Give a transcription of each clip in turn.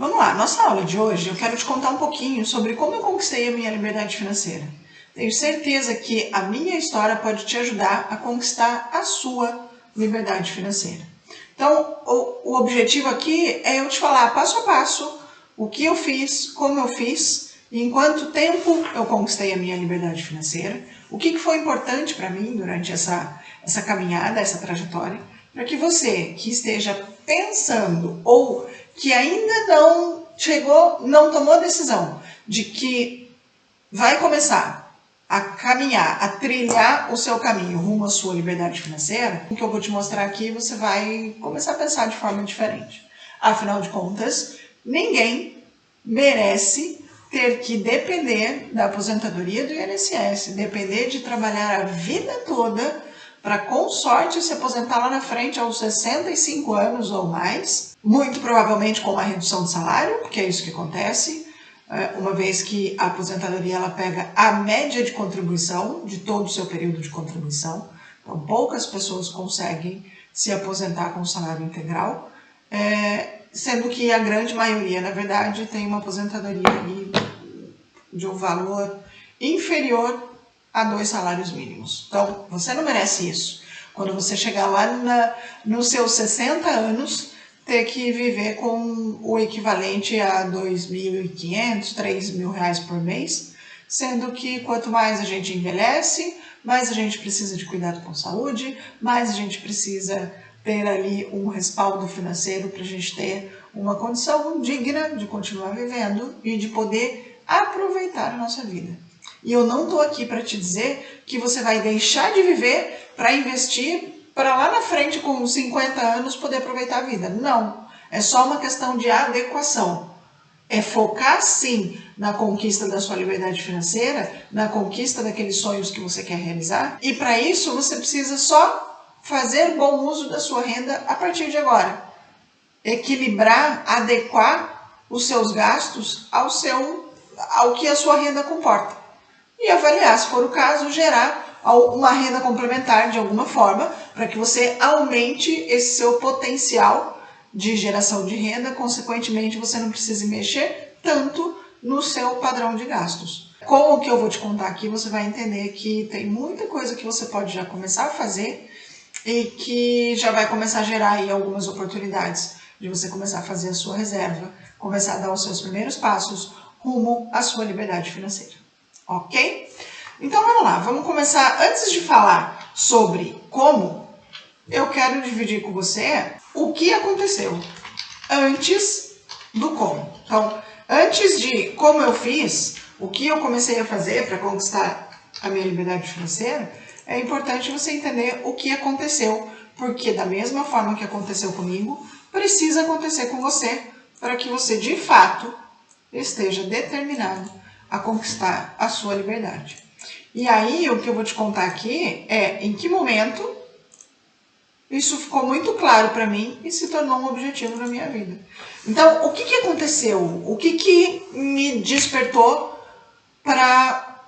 Vamos lá, nossa aula de hoje eu quero te contar um pouquinho sobre como eu conquistei a minha liberdade financeira. Tenho certeza que a minha história pode te ajudar a conquistar a sua liberdade financeira. Então, o objetivo aqui é eu te falar passo a passo o que eu fiz, como eu fiz, e em quanto tempo eu conquistei a minha liberdade financeira, o que foi importante para mim durante essa caminhada, essa trajetória, para que você que esteja pensando ou que ainda não chegou, não tomou a decisão de que vai começar a caminhar, a trilhar o seu caminho rumo à sua liberdade financeira, o que eu vou te mostrar aqui, você vai começar a pensar de forma diferente. Afinal de contas, ninguém merece ter que depender da aposentadoria do INSS, depender de trabalhar a vida toda para, com sorte, se aposentar lá na frente aos 65 anos ou mais, muito provavelmente com uma redução de salário, porque é isso que acontece, uma vez que a aposentadoria ela pega a média de contribuição de todo o seu período de contribuição. Então, poucas pessoas conseguem se aposentar com salário integral, sendo que a grande maioria, na verdade, tem uma aposentadoria de um valor inferior a 2 salários mínimos. Então, você não merece isso. Quando você chegar lá nos seus 60 anos, ter que viver com o equivalente a R$ 2.500, R$ 3.000 por mês, sendo que quanto mais a gente envelhece, mais a gente precisa de cuidado com saúde, mais a gente precisa ter ali um respaldo financeiro para a gente ter uma condição digna de continuar vivendo e de poder aproveitar a nossa vida. E eu não estou aqui para te dizer que você vai deixar de viver para investir para lá na frente, com 50 anos, poder aproveitar a vida. Não, é só uma questão de adequação. É focar, sim, na conquista da sua liberdade financeira, na conquista daqueles sonhos que você quer realizar. E para isso, você precisa só fazer bom uso da sua renda a partir de agora. Equilibrar, adequar os seus gastos ao que a sua renda comporta. E avaliar, se for o caso, gerar uma renda complementar de alguma forma, para que você aumente esse seu potencial de geração de renda, consequentemente você não precise mexer tanto no seu padrão de gastos. Com o que eu vou te contar aqui, você vai entender que tem muita coisa que você pode já começar a fazer e que já vai começar a gerar aí algumas oportunidades de você começar a fazer a sua reserva, começar a dar os seus primeiros passos rumo à sua liberdade financeira. Ok? Então vamos lá, vamos começar. Antes de falar sobre como, eu quero dividir com você o que aconteceu antes do como. Então, antes de como eu fiz, o que eu comecei a fazer para conquistar a minha liberdade financeira, é importante você entender o que aconteceu, porque da mesma forma que aconteceu comigo, precisa acontecer com você, para que você de fato esteja determinado a conquistar a sua liberdade. E aí, o que eu vou te contar aqui é em que momento isso ficou muito claro para mim e se tornou um objetivo na minha vida. Então, o que aconteceu? O que me despertou para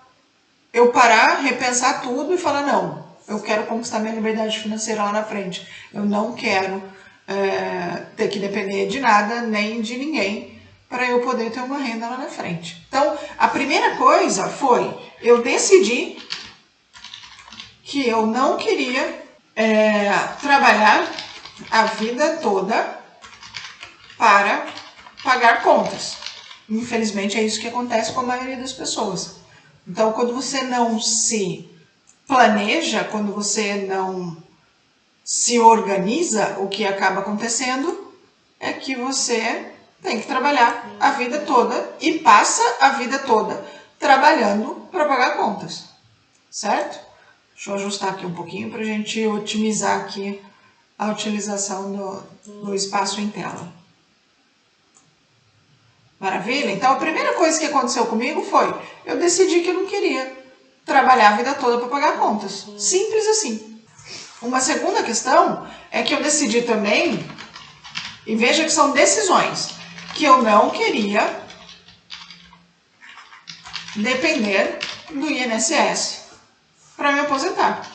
eu parar, repensar tudo e falar, não, eu quero conquistar minha liberdade financeira lá na frente. Eu não quero ter que depender de nada, nem de ninguém, para eu poder ter uma renda lá na frente. Então, a primeira coisa foi, eu decidi que eu não queria trabalhar a vida toda para pagar contas. Infelizmente, é isso que acontece com a maioria das pessoas. Então, quando você não se planeja, quando você não se organiza, o que acaba acontecendo é que você tem que trabalhar a vida toda e passa a vida toda trabalhando para pagar contas, certo? Deixa eu ajustar aqui um pouquinho para a gente otimizar aqui a utilização do espaço em tela. Maravilha? Então, a primeira coisa que aconteceu comigo foi, eu decidi que eu não queria trabalhar a vida toda para pagar contas. Simples assim. Uma segunda questão é que eu decidi também, e veja que são decisões, que eu não queria depender do INSS para me aposentar.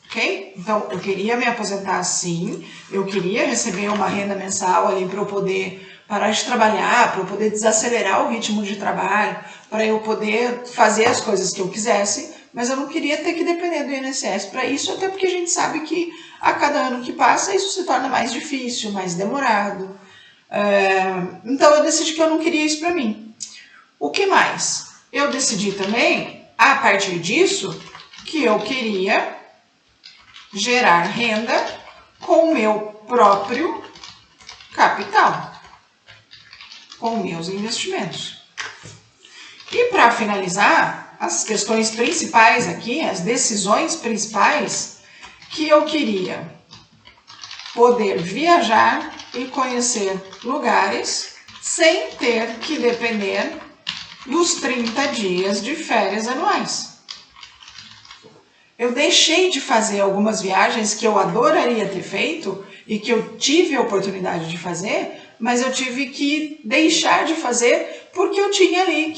ok? Então, eu queria me aposentar sim, eu queria receber uma renda mensal ali para eu poder parar de trabalhar, para eu poder desacelerar o ritmo de trabalho, para eu poder fazer as coisas que eu quisesse, mas eu não queria ter que depender do INSS para isso, até porque a gente sabe que a cada ano que passa isso se torna mais difícil, mais demorado. Então eu decidi que eu não queria isso para mim. O que mais? Eu decidi também, a partir disso, que eu queria gerar renda com o meu próprio capital, com meus investimentos. E para finalizar, as questões principais aqui, as decisões principais, que eu queria poder viajar e conhecer lugares sem ter que depender dos 30 dias de férias anuais. Eu deixei de fazer algumas viagens que eu adoraria ter feito e que eu tive a oportunidade de fazer, mas eu tive que deixar de fazer porque eu tinha ali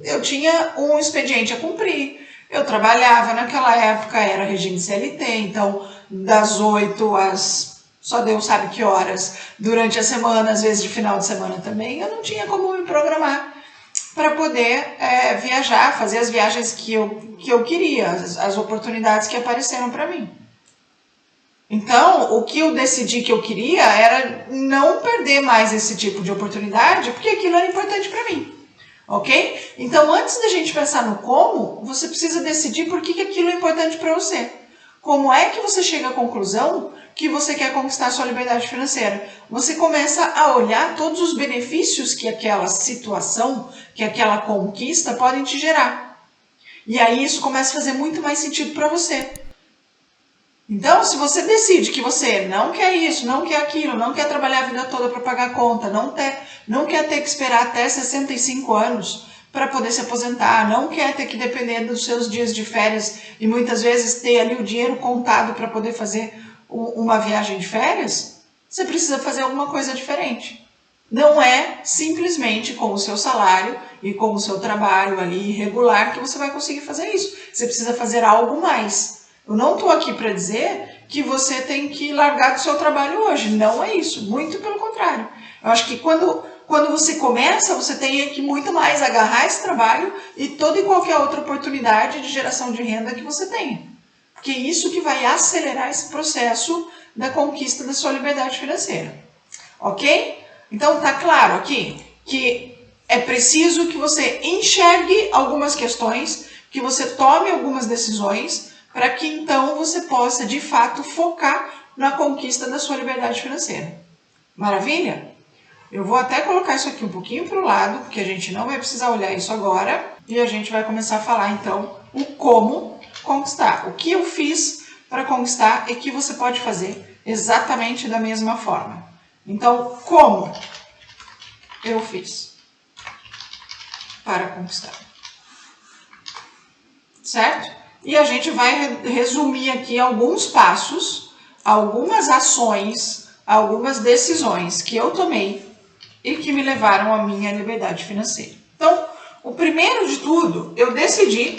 eu tinha um expediente a cumprir. Eu trabalhava naquela época, era regime CLT, então das 8 às só Deus sabe que horas, durante a semana, às vezes de final de semana também, eu não tinha como me programar para poder viajar, fazer as viagens que eu queria, as oportunidades que apareceram para mim. Então, o que eu decidi que eu queria era não perder mais esse tipo de oportunidade, porque aquilo era importante para mim. Ok? Então, antes da gente pensar no como, você precisa decidir por que aquilo é importante para você. Como é que você chega à conclusão que você quer conquistar a sua liberdade financeira? Você começa a olhar todos os benefícios que aquela situação, que aquela conquista podem te gerar. E aí isso começa a fazer muito mais sentido para você. Então, se você decide que você não quer isso, não quer aquilo, não quer trabalhar a vida toda para pagar a conta, não quer ter que esperar até 65 anos para poder se aposentar, não quer ter que depender dos seus dias de férias e muitas vezes ter ali o dinheiro contado para poder fazer uma viagem de férias, você precisa fazer alguma coisa diferente. Não é simplesmente com o seu salário e com o seu trabalho ali regular que você vai conseguir fazer isso. Você precisa fazer algo mais. Eu não estou aqui para dizer que você tem que largar do seu trabalho hoje. Não é isso. Muito pelo contrário. Eu acho que quando você começa, você tem que muito mais agarrar esse trabalho e toda e qualquer outra oportunidade de geração de renda que você tenha. Porque é isso que vai acelerar esse processo da conquista da sua liberdade financeira. Ok? Então tá claro aqui que é preciso que você enxergue algumas questões, que você tome algumas decisões, para que então você possa de fato focar na conquista da sua liberdade financeira. Maravilha? Eu vou até colocar isso aqui um pouquinho para o lado, porque a gente não vai precisar olhar isso agora, e a gente vai começar a falar então o como conquistar, o que eu fiz para conquistar e que você pode fazer exatamente da mesma forma. Então, como eu fiz para conquistar? Certo? E a gente vai resumir aqui alguns passos, algumas ações, algumas decisões que eu tomei e que me levaram à minha liberdade financeira. Então, o primeiro de tudo, eu decidi,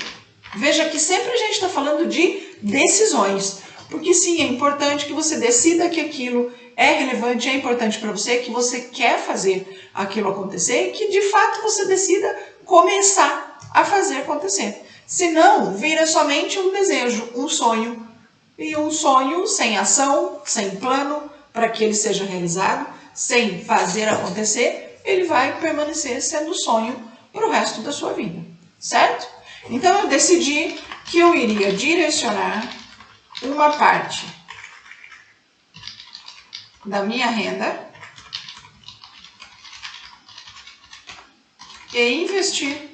veja que sempre a gente está falando de decisões, porque sim, é importante que você decida que aquilo é relevante, é importante para você, que você quer fazer aquilo acontecer e que de fato você decida começar a fazer acontecer. Senão, vira somente um desejo, um sonho. E um sonho sem ação, sem plano para que ele seja realizado, sem fazer acontecer, ele vai permanecer sendo sonho para o resto da sua vida. Certo? Então, eu decidi que eu iria direcionar uma parte da minha renda e investir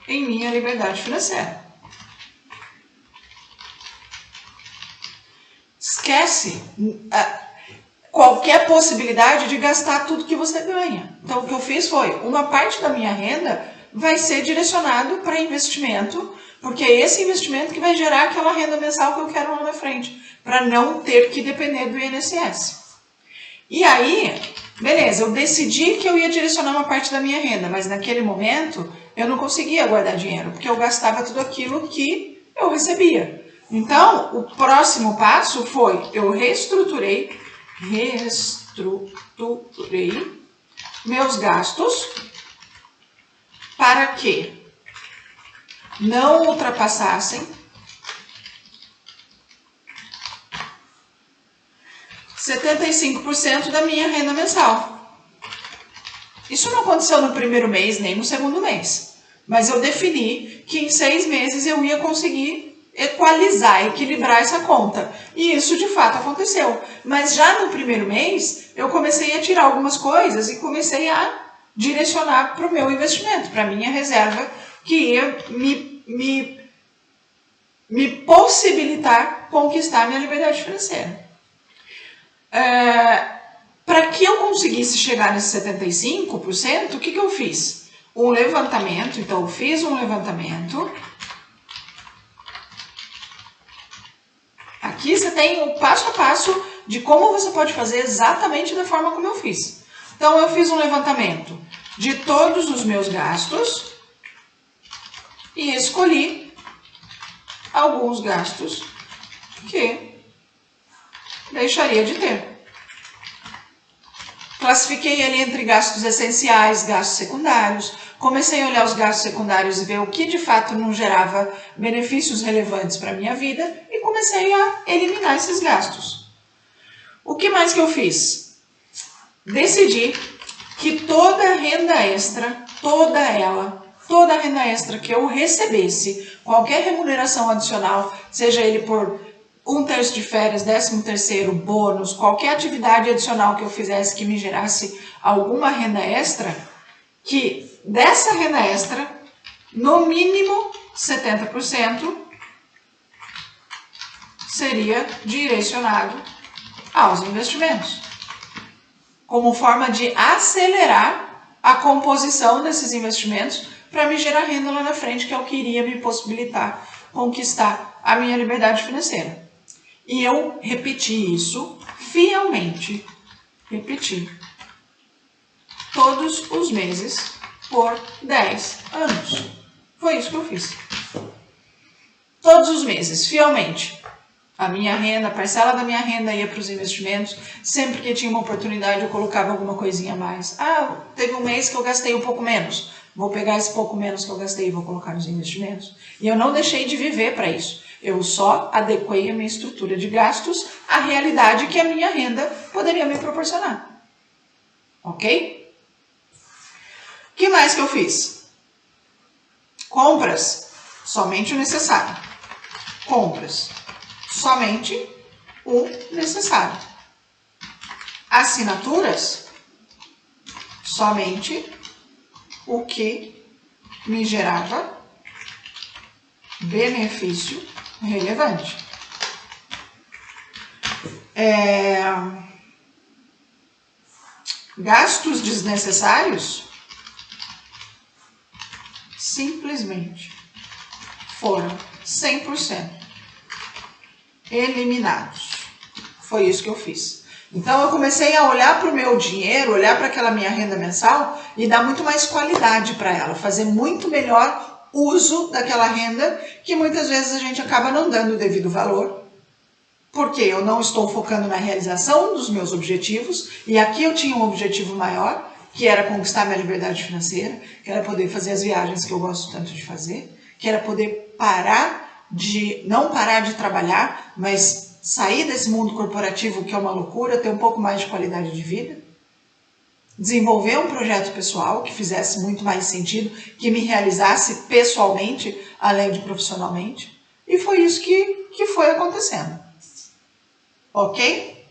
em minha liberdade financeira. Esquece qualquer possibilidade de gastar tudo que você ganha. Então, o que eu fiz foi, uma parte da minha renda vai ser direcionado para investimento, porque é esse investimento que vai gerar aquela renda mensal que eu quero lá na frente, para não ter que depender do INSS. E aí, beleza, eu decidi que eu ia direcionar uma parte da minha renda, mas naquele momento eu não conseguia guardar dinheiro, porque eu gastava tudo aquilo que eu recebia. Então, o próximo passo foi, eu reestruturei meus gastos para que não ultrapassassem 75% da minha renda mensal. Isso não aconteceu no primeiro mês, nem no segundo mês. Mas eu defini que em 6 meses eu ia conseguir equalizar, equilibrar essa conta. E isso de fato aconteceu. Mas já no primeiro mês, eu comecei a tirar algumas coisas e comecei a direcionar para o meu investimento, para a minha reserva, que ia me possibilitar conquistar a minha liberdade financeira. Para que eu conseguisse chegar nesse 75%, o que eu fiz? Um levantamento, então eu fiz um levantamento. Aqui você tem o passo a passo de como você pode fazer exatamente da forma como eu fiz. Então eu fiz um levantamento de todos os meus gastos e escolhi alguns gastos que deixaria de ter. Classifiquei ele entre gastos essenciais, gastos secundários. Comecei a olhar os gastos secundários e ver o que de fato não gerava benefícios relevantes para a minha vida e comecei a eliminar esses gastos. O que mais que eu fiz? Decidi que toda renda extra, toda renda extra que eu recebesse, qualquer remuneração adicional, seja ele por 1/3 de férias, 13º, bônus, qualquer atividade adicional que eu fizesse que me gerasse alguma renda extra, que dessa renda extra, no mínimo 70% seria direcionado aos investimentos, como forma de acelerar a composição desses investimentos para me gerar renda lá na frente, que é o que iria me possibilitar conquistar a minha liberdade financeira. E eu repeti isso fielmente, todos os meses por 10 anos. Foi isso que eu fiz. Todos os meses, fielmente. A minha renda, a parcela da minha renda ia para os investimentos. Sempre que tinha uma oportunidade eu colocava alguma coisinha a mais. Teve um mês que eu gastei um pouco menos. Vou pegar esse pouco menos que eu gastei e vou colocar nos investimentos. E eu não deixei de viver para isso. Eu só adequei a minha estrutura de gastos à realidade que a minha renda poderia me proporcionar. Ok? O que mais que eu fiz? Compras, somente o necessário. Compras, somente o necessário. Assinaturas, somente o que me gerava benefício relevante. Gastos desnecessários simplesmente foram 100% eliminados. Foi isso que eu fiz. Então eu comecei a olhar para o meu dinheiro, olhar para aquela minha renda mensal e dar muito mais qualidade para ela, fazer muito melhor uso daquela renda que muitas vezes a gente acaba não dando o devido valor, porque eu não estou focando na realização dos meus objetivos, e aqui eu tinha um objetivo maior, que era conquistar minha liberdade financeira, que era poder fazer as viagens que eu gosto tanto de fazer, que era poder não parar de trabalhar, mas sair desse mundo corporativo que é uma loucura, ter um pouco mais de qualidade de vida, desenvolver um projeto pessoal que fizesse muito mais sentido, que me realizasse pessoalmente, além de profissionalmente. E foi isso que foi acontecendo. Ok?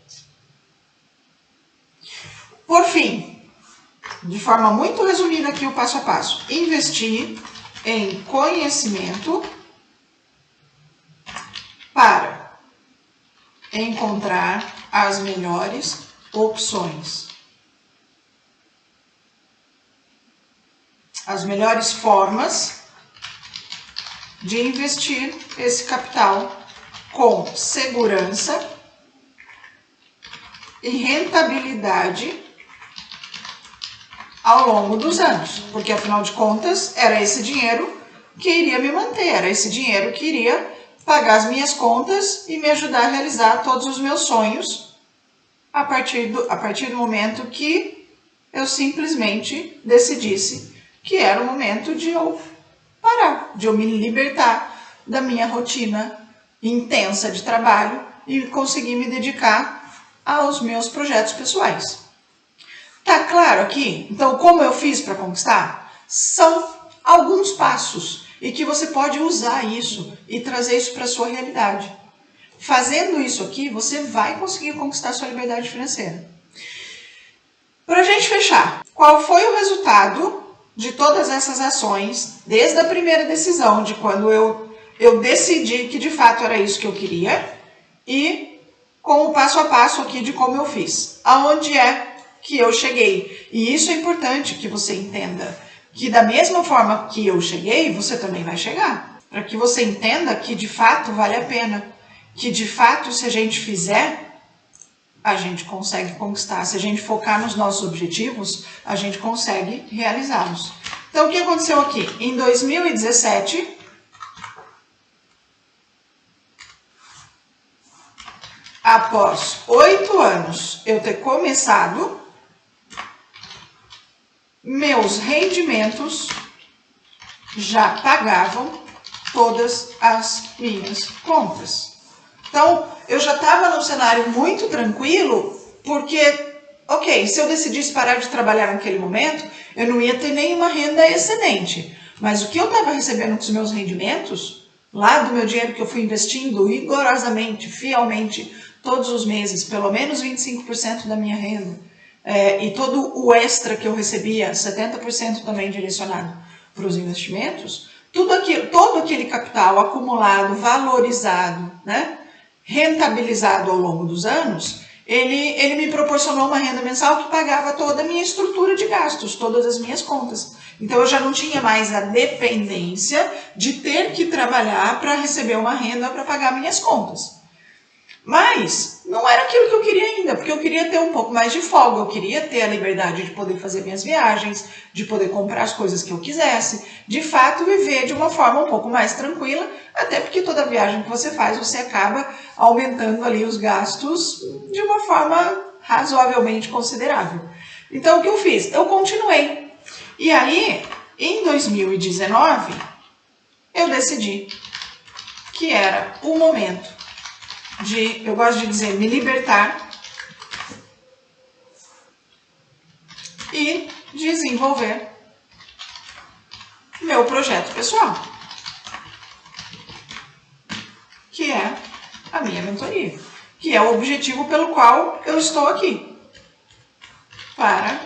Por fim, de forma muito resumida aqui o passo a passo, investir em conhecimento para encontrar as melhores opções. As melhores formas de investir esse capital com segurança e rentabilidade ao longo dos anos, porque afinal de contas era esse dinheiro que iria me manter, era esse dinheiro que iria pagar as minhas contas e me ajudar a realizar todos os meus sonhos a partir do momento que eu simplesmente decidisse que era o momento de eu parar, de eu me libertar da minha rotina intensa de trabalho e conseguir me dedicar aos meus projetos pessoais. Tá claro aqui? Então, como eu fiz para conquistar? São alguns passos e que você pode usar isso e trazer isso para a sua realidade. Fazendo isso aqui, você vai conseguir conquistar sua liberdade financeira. Para a gente fechar, qual foi o resultado de todas essas ações, desde a primeira decisão, de quando eu decidi que de fato era isso que eu queria, e com o passo a passo aqui de como eu fiz, aonde é que eu cheguei. E isso é importante que você entenda, que da mesma forma que eu cheguei, você também vai chegar. Para que você entenda que de fato vale a pena, que de fato se a gente fizer, a gente consegue conquistar. Se a gente focar nos nossos objetivos, a gente consegue realizá-los. Então, o que aconteceu aqui? Em 2017, após 8 anos eu ter começado, meus rendimentos já pagavam todas as minhas contas. Então, eu já estava num cenário muito tranquilo, porque, ok, se eu decidisse parar de trabalhar naquele momento, eu não ia ter nenhuma renda excedente. Mas o que eu estava recebendo com os meus rendimentos, lá do meu dinheiro que eu fui investindo rigorosamente, fielmente, todos os meses, pelo menos 25% da minha renda, e todo o extra que eu recebia, 70% também direcionado para os investimentos, todo aquele capital acumulado, valorizado, né, rentabilizado ao longo dos anos, ele me proporcionou uma renda mensal que pagava toda a minha estrutura de gastos, todas as minhas contas. Então eu já não tinha mais a dependência de ter que trabalhar para receber uma renda para pagar minhas contas. Mas não era aquilo que eu queria ainda, porque eu queria ter um pouco mais de folga, eu queria ter a liberdade de poder fazer minhas viagens, de poder comprar as coisas que eu quisesse, de fato viver de uma forma um pouco mais tranquila, até porque toda viagem que você faz, você acaba aumentando ali os gastos de uma forma razoavelmente considerável. Então o que eu fiz? Eu continuei. E aí, em 2019, eu decidi que era o momento de, eu gosto de dizer, me libertar e desenvolver meu projeto pessoal, que é a minha mentoria, que é o objetivo pelo qual eu estou aqui, para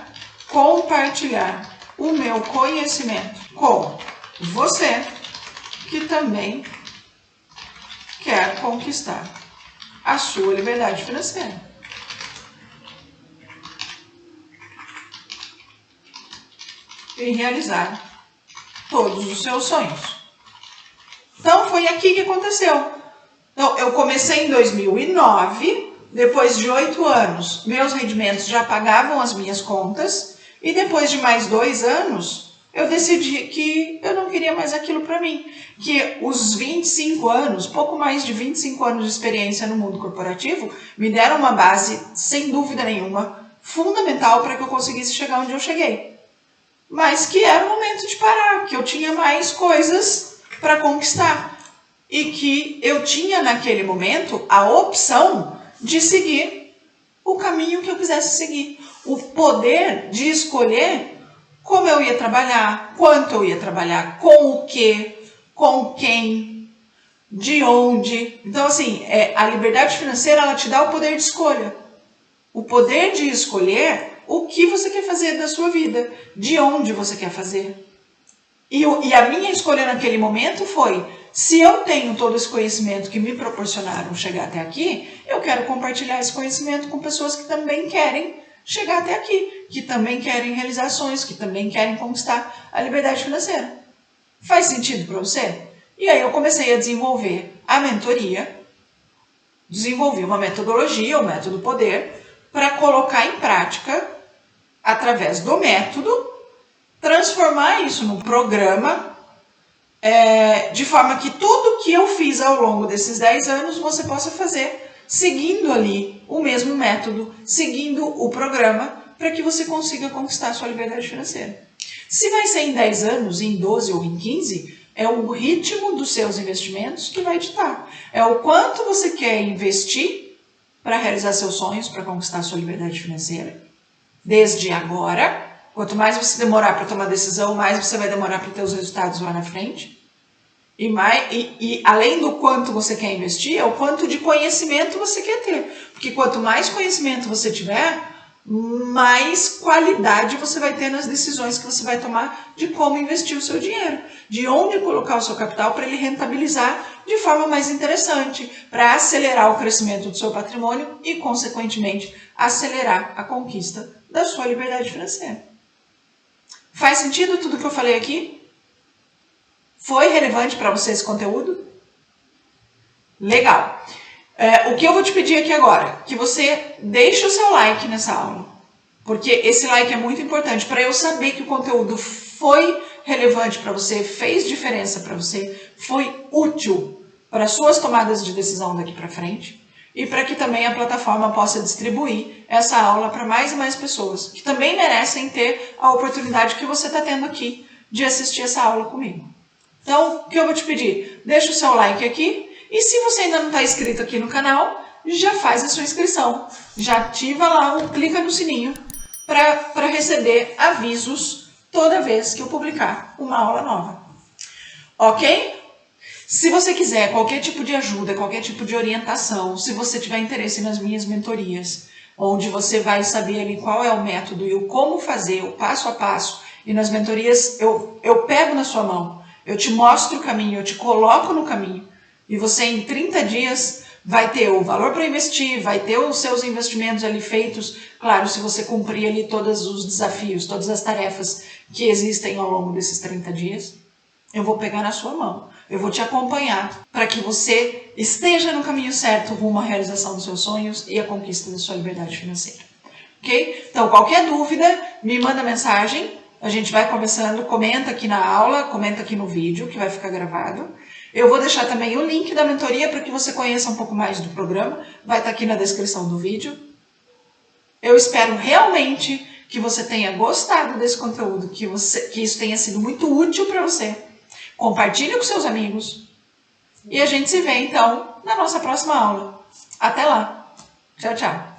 compartilhar o meu conhecimento com você, que também quer conquistar a sua liberdade financeira. E realizar todos os seus sonhos. Então foi aqui que aconteceu. Então, eu comecei em 2009, depois de 8 anos, meus rendimentos já pagavam as minhas contas, e depois de mais 2 anos, eu decidi que eu não queria mais aquilo para mim. Que os 25 anos, pouco mais de 25 anos de experiência no mundo corporativo, me deram uma base, sem dúvida nenhuma, fundamental para que eu conseguisse chegar onde eu cheguei. Mas que era o momento de parar, que eu tinha mais coisas para conquistar. E que eu tinha naquele momento a opção de seguir o caminho que eu quisesse seguir. O poder de escolher como eu ia trabalhar, quanto eu ia trabalhar, com o quê, com quem, de onde. Então, assim, a liberdade financeira, ela te dá o poder de escolha. O poder de escolher o que você quer fazer da sua vida, de onde você quer fazer. E a minha escolha naquele momento foi, se eu tenho todo esse conhecimento que me proporcionaram chegar até aqui, eu quero compartilhar esse conhecimento com pessoas que também querem chegar até aqui, que também querem realizações, que também querem conquistar a liberdade financeira. Faz sentido para você? E aí eu comecei a desenvolver a mentoria, desenvolvi uma metodologia, o método poder, para colocar em prática, através do método, transformar isso num programa de forma que tudo que eu fiz ao longo desses 10 anos você possa fazer seguindo ali o mesmo método, seguindo o programa, para que você consiga conquistar a sua liberdade financeira. Se vai ser em 10 anos, em 12 ou em 15, é o ritmo dos seus investimentos que vai ditar. É o quanto você quer investir para realizar seus sonhos, para conquistar a sua liberdade financeira. Desde agora, quanto mais você demorar para tomar decisão, mais você vai demorar para ter os resultados lá na frente. E além do quanto você quer investir, é o quanto de conhecimento você quer ter. Porque quanto mais conhecimento você tiver, mais qualidade você vai ter nas decisões que você vai tomar de como investir o seu dinheiro, de onde colocar o seu capital para ele rentabilizar de forma mais interessante, para acelerar o crescimento do seu patrimônio e, consequentemente, acelerar a conquista da sua liberdade financeira. Faz sentido tudo que eu falei aqui? Foi relevante para você esse conteúdo? Legal! O que eu vou te pedir aqui agora? Que você deixe o seu like nessa aula. Porque esse like é muito importante para eu saber que o conteúdo foi relevante para você, fez diferença para você, foi útil para suas tomadas de decisão daqui para frente e para que também a plataforma possa distribuir essa aula para mais e mais pessoas que também merecem ter a oportunidade que você está tendo aqui de assistir essa aula comigo. Então, o que eu vou te pedir? Deixa o seu like aqui e se você ainda não está inscrito aqui no canal, já faz a sua inscrição. Já ativa lá, clica no sininho para receber avisos toda vez que eu publicar uma aula nova. Ok? Se você quiser qualquer tipo de ajuda, qualquer tipo de orientação, se você tiver interesse nas minhas mentorias, onde você vai saber ali qual é o método e o como fazer, o passo a passo, e nas mentorias eu pego na sua mão, eu te mostro o caminho, eu te coloco no caminho, e você em 30 dias vai ter o valor para investir, vai ter os seus investimentos ali feitos, claro, se você cumprir ali todos os desafios, todas as tarefas que existem ao longo desses 30 dias, eu vou pegar na sua mão, eu vou te acompanhar para que você esteja no caminho certo rumo à realização dos seus sonhos e à conquista da sua liberdade financeira. Ok? Então, qualquer dúvida, me manda mensagem, a gente vai conversando, comenta aqui na aula, comenta aqui no vídeo que vai ficar gravado. Eu vou deixar também o link da mentoria para que você conheça um pouco mais do programa, vai estar aqui na descrição do vídeo. Eu espero realmente que você tenha gostado desse conteúdo, que isso tenha sido muito útil para você. Compartilhe com seus amigos e a gente se vê então na nossa próxima aula. Até lá. Tchau, tchau.